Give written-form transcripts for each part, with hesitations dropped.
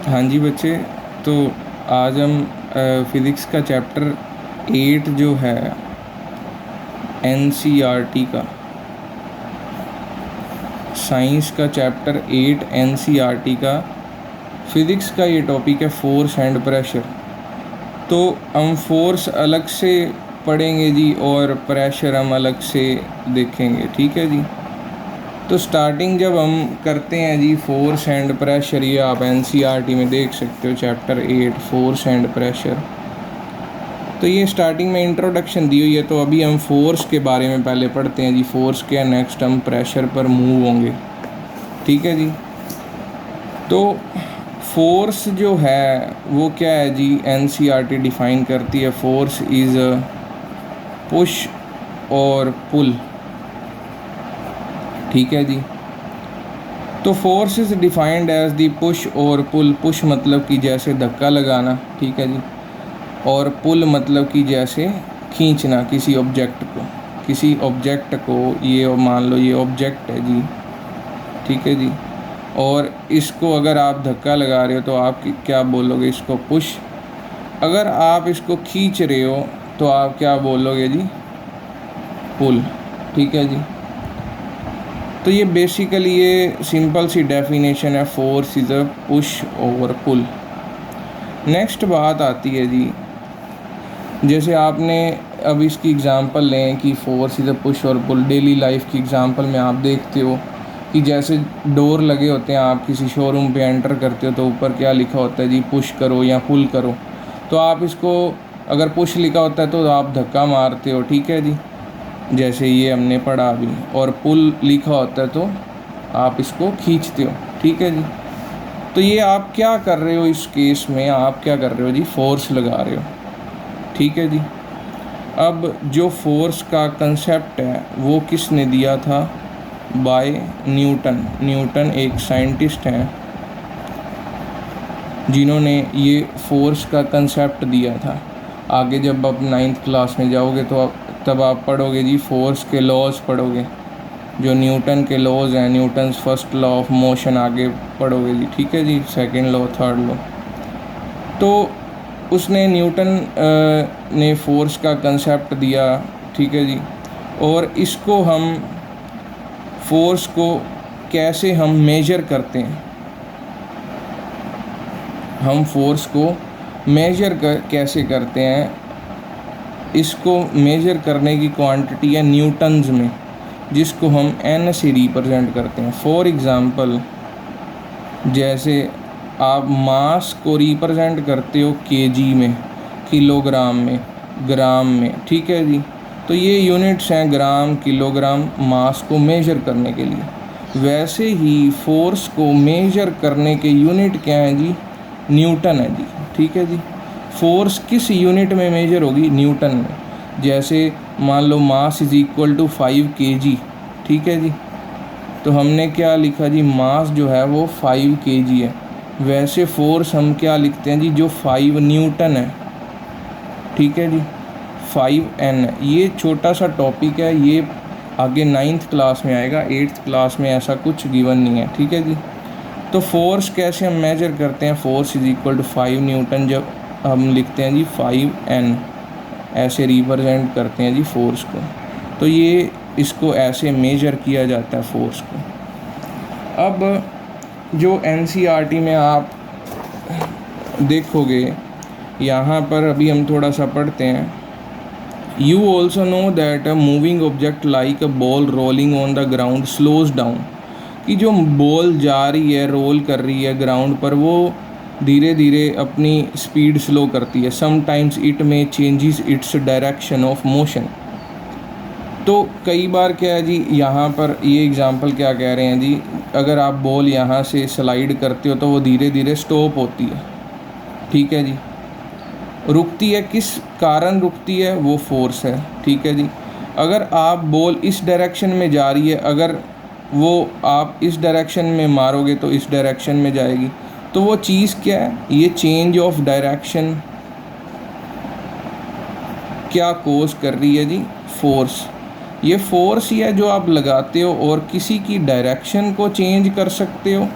हाँ जी बच्चे, तो आज हम फिज़िक्स का चैप्टर 8 जो है एनसीईआरटी का, साइंस का चैप्टर 8 एनसीईआरटी का फिज़िक्स का ये टॉपिक है फोर्स एंड प्रेशर। तो हम फोर्स अलग से पढ़ेंगे जी और प्रेशर हम अलग से देखेंगे, ठीक है जी। तो स्टार्टिंग जब हम करते हैं जी फोर्स एंड प्रेशर, ये आप एनसीईआरटी में देख सकते हो चैप्टर 8 फोर्स एंड प्रेशर। तो ये स्टार्टिंग में इंट्रोडक्शन दी हुई है, तो अभी हम फोर्स के बारे में पहले पढ़ते हैं जी। फोर्स क्या, नेक्स्ट हम प्रेशर पर मूव होंगे, ठीक है जी। तो फोर्स जो है वो क्या है जी, एनसीईआरटी डिफ़ाइन करती है फोर्स इज़ पुश और पुल, ठीक है जी। तो force is defined as the push और पुल। पुश मतलब कि जैसे धक्का लगाना, ठीक है जी, और पुल मतलब कि जैसे खींचना किसी ऑब्जेक्ट को ये मान लो ये ऑब्जेक्ट है जी, ठीक है जी। और इसको अगर आप धक्का लगा रहे हो तो आप क्या बोलोगे, इसको पुश। अगर आप इसको खींच रहे हो तो आप क्या बोलोगे जी, पुल, ठीक है जी। तो ये बेसिकली ये सिंपल सी डेफिनेशन है, force is a push over pull. Next बात आती है जी, जैसे आपने अब इसकी एग्ज़ाम्पल लें कि फोर्स इज़ अ पुश और पुल। डेली लाइफ की एग्ज़ाम्पल में आप देखते हो कि जैसे डोर लगे होते हैं, आप किसी शोरूम पे एंटर करते हो तो ऊपर क्या लिखा होता है जी, पुश करो या पुल करो। तो आप इसको, अगर पुश लिखा होता है तो आप धक्का मारते हो, ठीक है जी, जैसे ये हमने पढ़ा अभी। और पुल लिखा होता है तो आप इसको खींचते हो, ठीक है जी। तो ये आप क्या कर रहे हो इस केस में, आप क्या कर रहे हो जी, फोर्स लगा रहे हो, ठीक है जी। अब जो फोर्स का कंसेप्ट है वो किसने दिया था, बाय न्यूटन। न्यूटन एक साइंटिस्ट हैं जिन्होंने ये फोर्स का कंसेप्ट दिया था। आगे जब आप 9th क्लास में जाओगे तो तब आप पढ़ोगे जी, फोर्स के लॉज पढ़ोगे, जो न्यूटन के लॉज हैं, Newton's first law of motion आगे पढ़ोगे जी, ठीक है जी, सेकंड लॉ, थर्ड लॉ। तो उसने न्यूटन ने फोर्स का कंसेप्ट दिया, ठीक है जी। और इसको हम फोर्स को कैसे हम मेजर करते हैं, हम फोर्स को मेजर कैसे करते हैं, इसको मेजर करने की क्वांटिटी है न्यूटन्स में, जिसको हम एन से रिप्रेजेंट करते हैं। फॉर एग्ज़ाम्पल, जैसे आप मास को रिप्रेजेंट करते हो केजी में, किलोग्राम में, ग्राम में, ठीक है जी। तो ये यूनिट्स हैं, ग्राम, किलोग्राम, मास को मेजर करने के लिए। वैसे ही फोर्स को मेजर करने के यूनिट क्या हैं जी, न्यूटन है जी, ठीक है जी। फोर्स किस यूनिट में मेजर होगी, न्यूटन में। जैसे मान लो mass is equal to 5 kg, ठीक है जी। तो हमने क्या लिखा जी, मास जो है वो 5 kg है। वैसे फोर्स हम क्या लिखते हैं जी, जो 5 न्यूटन है, ठीक है जी, 5N है। ये छोटा सा टॉपिक है, ये आगे 9th क्लास में आएगा, 8th क्लास में ऐसा कुछ गिवन नहीं है, ठीक है जी। तो फोर्स कैसे हम मेजर करते हैं, force is equal to 5 newton, जब हम लिखते हैं जी 5N, ऐसे रिप्रेजेंट करते हैं जी फोर्स को। तो ये इसको ऐसे मेजर किया जाता है फोर्स को। अब जो एनसीईआरटी में आप देखोगे, यहाँ पर अभी हम थोड़ा सा पढ़ते हैं। You also know that a moving object like a ball rolling on the ground slows down, कि जो बॉल जा रही है, रोल कर रही है ग्राउंड पर, वो धीरे धीरे अपनी स्पीड स्लो करती है। समटाइम्स इट में changes it's direction of motion. तो कई बार क्या है जी, यहाँ पर ये एग्जांपल क्या कह रहे हैं जी, अगर आप बॉल यहाँ से स्लाइड करते हो तो वो धीरे धीरे स्टॉप होती है, ठीक है जी, रुकती है। किस कारण रुकती है, वो फोर्स है, ठीक है जी। अगर आप बॉल इस डायरेक्शन में जा रही है, अगर वो आप इस डायरेक्शन में मारोगे तो इस डायरेक्शन में जाएगी। तो वो चीज़ क्या है, ये चेंज ऑफ डायरेक्शन क्या कोज कर रही है जी, फोर्स। ये फोर्स ही है जो आप लगाते हो और किसी की डायरेक्शन को चेंज कर सकते हो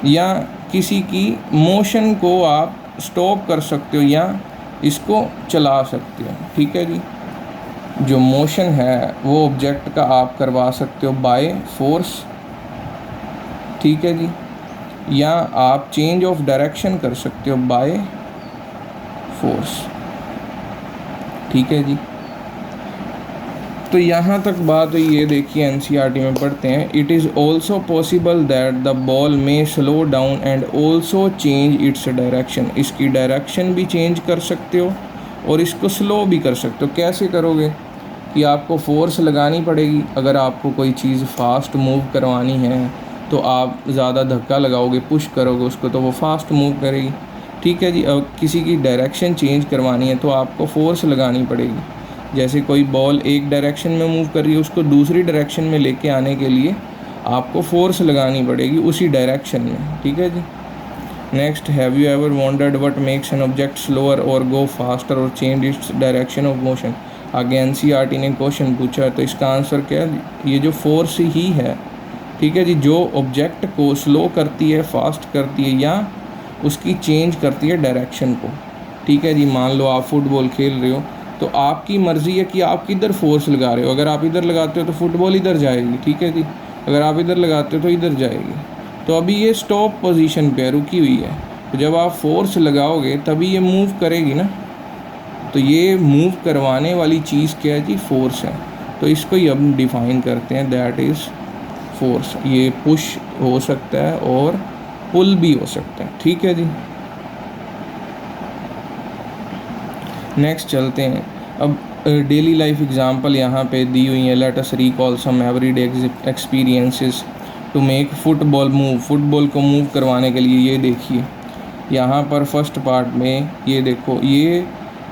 या किसी की मोशन को आप स्टॉप कर सकते हो या इसको चला सकते हो, ठीक है जी। जो मोशन है वो ऑब्जेक्ट का आप करवा सकते हो बाय फोर्स, ठीक है जी, या आप चेंज ऑफ डायरेक्शन कर सकते हो बाय फोर्स, ठीक है जी। तो यहाँ तक बात हुई, ये देखिए एनसीईआरटी में पढ़ते हैं, it is also possible that the ball may slow down and also change its direction. इसकी डायरेक्शन भी चेंज कर सकते हो और इसको स्लो भी कर सकते हो। कैसे करोगे कि आपको फोर्स लगानी पड़ेगी। अगर आपको कोई चीज़ फास्ट मूव करवानी है तो आप ज़्यादा धक्का लगाओगे, पुश करोगे उसको, तो वो फास्ट मूव करेगी, ठीक है जी। अब किसी की डायरेक्शन चेंज करवानी है तो आपको फोर्स लगानी पड़ेगी। जैसे कोई बॉल एक डायरेक्शन में मूव कर रही है, उसको दूसरी डायरेक्शन में लेके आने के लिए आपको फोर्स लगानी पड़ेगी उसी डायरेक्शन में, ठीक है जी। Next, have you ever wondered what makes an object slower और गो फास्टर और change its direction of motion. आगे एनसीईआरटी ने क्वेश्चन पूछा है, तो इसका आंसर क्या है? ये जो फोर्स ही है, ठीक है जी, जो ऑब्जेक्ट को स्लो करती है, फास्ट करती है या उसकी चेंज करती है डायरेक्शन को, ठीक है जी। मान लो आप फुटबॉल खेल रहे हो तो आपकी मर्ज़ी है कि आप किधर फोर्स लगा रहे हो। अगर आप इधर लगाते हो तो फुटबॉल इधर जाएगी, ठीक है जी। अगर आप इधर लगाते हो तो इधर जाएगी। तो अभी ये स्टॉप पोजीशन पे रुकी हुई है, तो जब आप फोर्स लगाओगे तभी ये मूव करेगी ना। तो ये मूव करवाने वाली चीज़ क्या है जी? फोर्स है। तो इसको ही अब डिफ़ाइन करते हैं, दैट इज़ फोर्स। ये पुश हो सकता है और पुल भी हो सकता है, ठीक है जी। नेक्स्ट चलते हैं। अब डेली लाइफ एग्जांपल यहाँ पे दी हुई है। Let us recall some everyday experiences to make football move. Football को मूव करवाने के लिए ये देखिए यहाँ पर फर्स्ट पार्ट में ये देखो, ये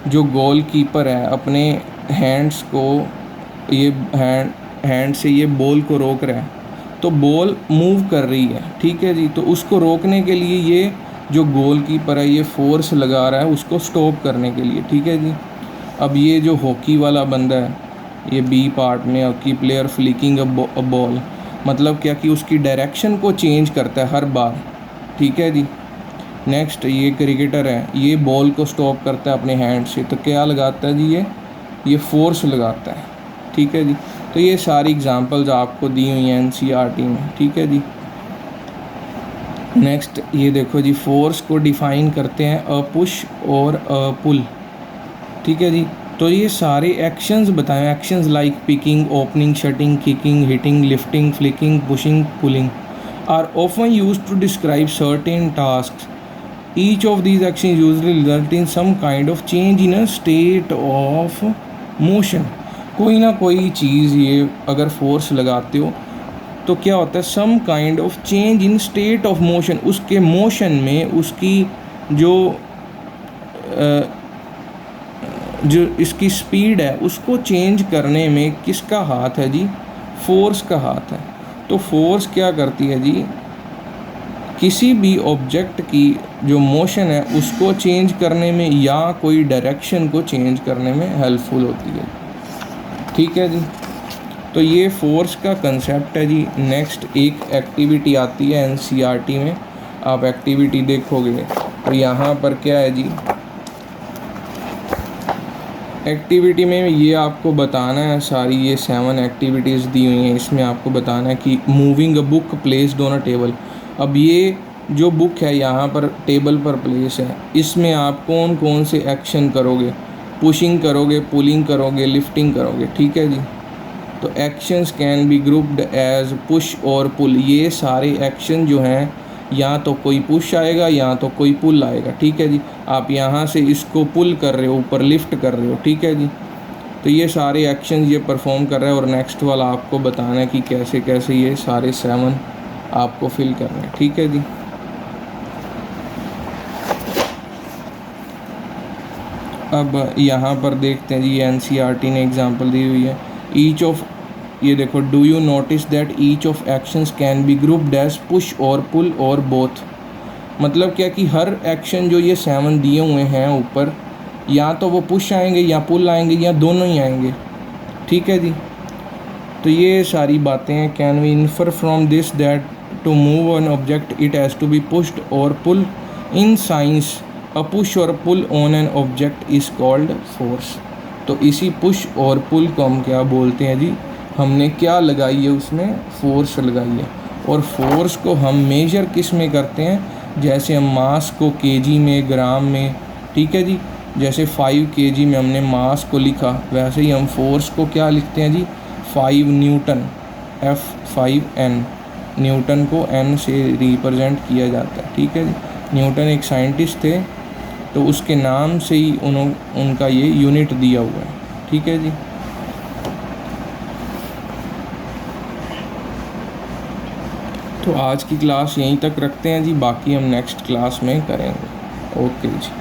जो गोल कीपर है अपने हैंड्स को, ये हैंड से ये बॉल को रोक रहा है, तो बॉल मूव कर रही है, ठीक है जी। तो उसको रोकने के लिए ये जो गोल कीपर है ये फोर्स लगा रहा है उसको स्टॉप करने के लिए, ठीक है जी। अब ये जो हॉकी वाला बंदा है, ये बी पार्ट में, hockey player flicking a ball, मतलब क्या कि उसकी डायरेक्शन को चेंज करता है हर बार, ठीक है जी। नेक्स्ट, ये क्रिकेटर है, ये बॉल को स्टॉप करता है अपने हैंड से, तो क्या लगाता है जी? ये फोर्स लगाता है, ठीक है जी। तो ये सारी एग्जांपल्स आपको दी हुई हैं एनसीईआरटी में, ठीक है जी। नेक्स्ट ये देखो जी, फोर्स को डिफ़ाइन करते हैं अ पुश और अ पुल, ठीक है जी। तो ये सारे एक्शंस बताएं, actions like picking, opening, shutting, kicking, hitting, lifting, flicking, pushing, pulling are often used to describe certain tasks. Each of these actions usually result in some kind of change in a state of motion. कोई ना कोई चीज़ ये अगर force लगाते हो तो क्या होता है? Some kind of change in state of motion, उसके मोशन में उसकी जो इसकी स्पीड है उसको चेंज करने में किसका हाथ है जी? फोर्स का हाथ है। तो फोर्स क्या करती है जी? किसी भी ऑब्जेक्ट की जो मोशन है उसको चेंज करने में या कोई डायरेक्शन को चेंज करने में हेल्पफुल होती है, ठीक है जी। तो ये फोर्स का कंसेप्ट है जी। नेक्स्ट एक एक्टिविटी आती है एनसीईआरटी में, आप एक्टिविटी देखोगे तो यहाँ पर क्या है जी? एक्टिविटी में ये आपको बताना है, सारी ये 7 एक्टिविटीज़ दी हुई हैं, इसमें आपको बताना है कि moving a book placed on a table. अब ये जो बुक है यहाँ पर टेबल पर प्लेस है, इसमें आप कौन कौन से एक्शन करोगे? पुशिंग करोगे, पुलिंग करोगे, लिफ्टिंग करोगे, ठीक है जी। तो actions can be grouped as push और पुल। ये सारे एक्शन जो हैं, या तो कोई पुश आएगा या तो कोई पुल आएगा, ठीक है जी। आप यहाँ से इसको पुल कर रहे हो, ऊपर लिफ्ट कर रहे हो, ठीक है जी। तो ये सारे एक्शन ये परफॉर्म कर रहे हैं और नेक्स्ट वाला आपको बताना है कि कैसे कैसे ये सारे 7 आपको फिल करना है, ठीक है जी। अब यहाँ पर देखते हैं जी, एनसीईआरटी ने एग्जांपल दी हुई है। ईच ऑफ, ये देखो, do you notice that each of actions can be grouped as push और पुल और बोथ। मतलब क्या कि हर एक्शन जो ये 7 दिए हुए हैं ऊपर, या तो वो पुश आएंगे या पुल आएंगे या दोनों ही आएंगे, ठीक है जी। तो ये सारी बातें हैं। Can we infer from this that to move an object it has to be pushed or pull. In science a push or pull on an object is called force. तो इसी पुश और पुल को हम क्या बोलते हैं जी, हमने क्या लगाई है उसमें, फोर्स लगाई है। और फोर्स को हम मेजर किस में करते हैं, जैसे हम मास को केजी में, ग्राम में, ठीक है जी, जैसे 5 kg में हमने मास को लिखा, वैसे ही हम फोर्स को क्या लिखते हैं जी, 5 न्यूटन, F5N, न्यूटन को N से रिप्रेजेंट किया जाता है, ठीक है जी। न्यूटन एक साइंटिस्ट थे, तो उसके नाम से ही उनका ये यूनिट दिया हुआ है, ठीक है जी। तो आज की क्लास यहीं तक रखते हैं जी, बाकी हम नेक्स्ट क्लास में करेंगे। ओके जी।